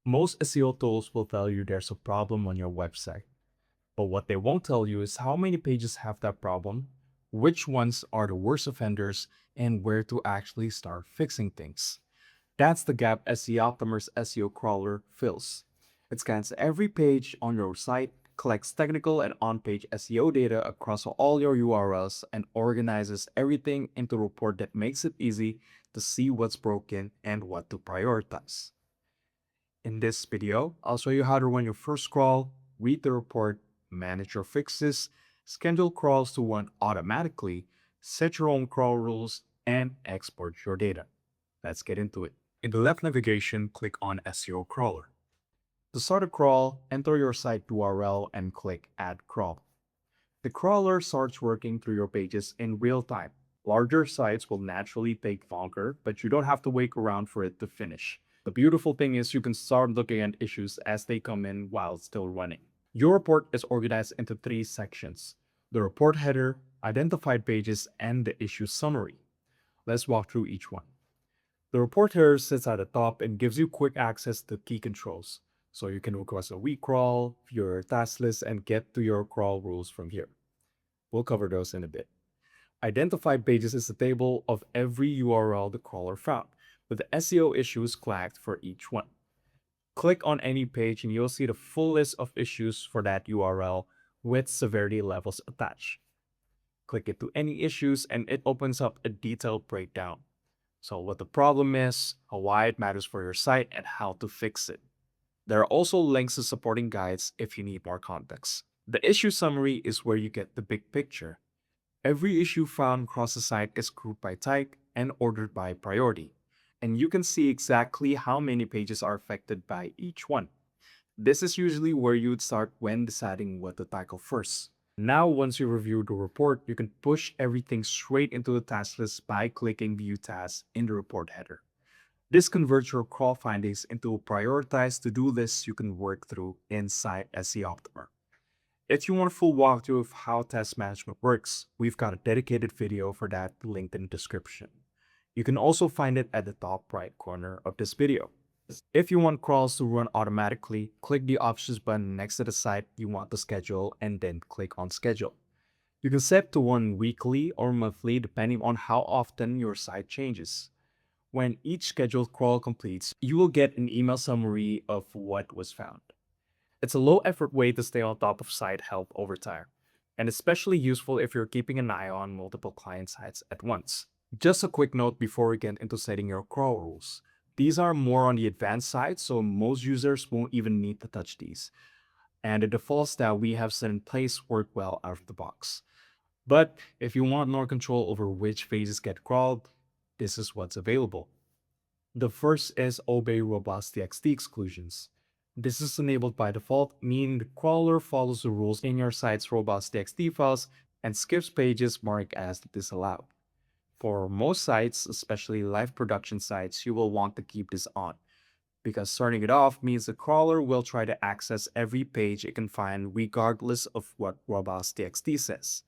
Most SEO tools will tell you there's a problem on your website, but what they won't tell you is how many pages have that problem, which ones are the worst offenders, and where to actually start fixing things. That's the gap SEOptimer's SEO crawler fills. It scans every page on your site, collects technical and on-page SEO data across all your URLs, and organizes everything into a report that makes it easy to see what's broken and what to prioritize. In this video, I'll show you how to run your first crawl, read the report, manage your fixes, schedule crawls to run automatically, set your own crawl rules, and export your data. Let's get into it. In the left navigation, click on SEO Crawler. To start a crawl, enter your site URL and click Add Crawl. The crawler starts working through your pages in real time. Larger sites will naturally take longer, but you don't have to wait around for it to finish. The beautiful thing is you can start looking at issues as they come in while still running. Your report is organized into three sections: the report header, identified pages, and the issue summary. Let's walk through each one. The report header sits at the top and gives you quick access to key controls, so you can request a recrawl, view your task list, and get to your crawl rules from here. We'll cover those in a bit. Identified pages is a table of every URL the crawler found, with the SEO issues flagged for each one. Click on any page and you'll see the full list of issues for that URL with severity levels attached. Click into any issues and it opens up a detailed breakdown. So what the problem is, why it matters for your site, and how to fix it. There are also links to supporting guides if you need more context. The issue summary is where you get the big picture. Every issue found across the site is grouped by type and ordered by priority, and you can see exactly how many pages are affected by each one. This is usually where you'd start when deciding what to tackle first. Now, once you review the report, you can push everything straight into the task list by clicking View Tasks in the report header. This converts your crawl findings into a prioritized to-do list you can work through inside SEOptimer. If you want a full walkthrough of how task management works, we've got a dedicated video for that linked in the description. You can also find it at the top right corner of this video. If you want crawls to run automatically, click the options button next to the site you want to schedule and then click on schedule. You can set to run weekly or monthly depending on how often your site changes. When each scheduled crawl completes, you will get an email summary of what was found. It's a low-effort way to stay on top of site health over time, and especially useful if you're keeping an eye on multiple client sites at once. Just a quick note before we get into setting your crawl rules. These are more on the advanced side, so most users won't even need to touch these. And the defaults that we have set in place work well out of the box. But if you want more control over which pages get crawled, this is what's available. The first is Obey Robust TXT exclusions. This is enabled by default, meaning the crawler follows the rules in your site's robust TXT files and skips pages marked as disallowed. For most sites, especially live production sites, you will want to keep this on, because turning it off means the crawler will try to access every page it can find regardless of what robust TXT says.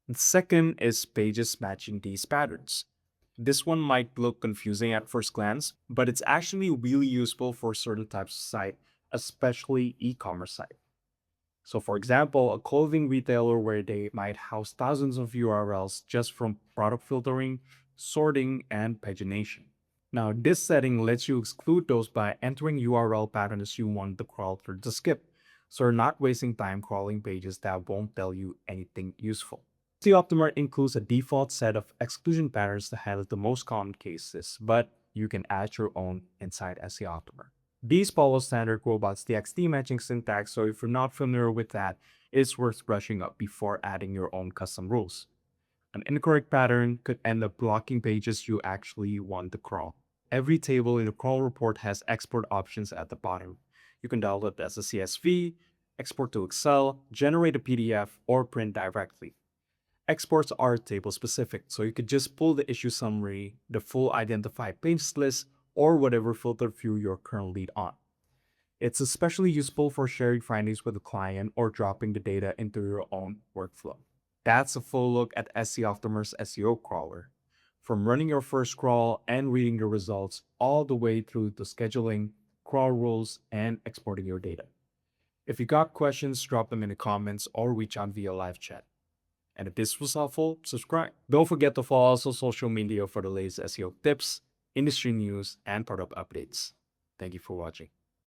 The second is pages matching these patterns. This one might look confusing at first glance, but it's actually really useful for certain types of site, especially e-commerce site. So for example, a clothing retailer where they might house thousands of URLs just from product filtering, sorting, and pagination. Now, this setting lets you exclude those by entering URL patterns you want the crawler to skip, so you're not wasting time crawling pages that won't tell you anything useful. SEOptimer includes a default set of exclusion patterns to handle the most common cases, but you can add your own inside SEOptimer. These follow standard robust TXT matching syntax, so if you're not familiar with that, it's worth brushing up before adding your own custom rules. An incorrect pattern could end up blocking pages you actually want to crawl. Every table in the crawl report has export options at the bottom. You can download as a CSV, export to Excel, generate a PDF, or print directly. Exports are table specific, so you could just pull the issue summary, the full identified page list, or whatever filter view you're currently on. It's especially useful for sharing findings with a client or dropping the data into your own workflow. That's a full look at SEOptimer's SEO crawler. From running your first crawl and reading the results, all the way through to scheduling, crawl rules, and exporting your data. If you got questions, drop them in the comments or reach out via live chat. And if this was helpful, subscribe. Don't forget to follow us on social media for the latest SEO tips, industry news, and product updates. Thank you for watching.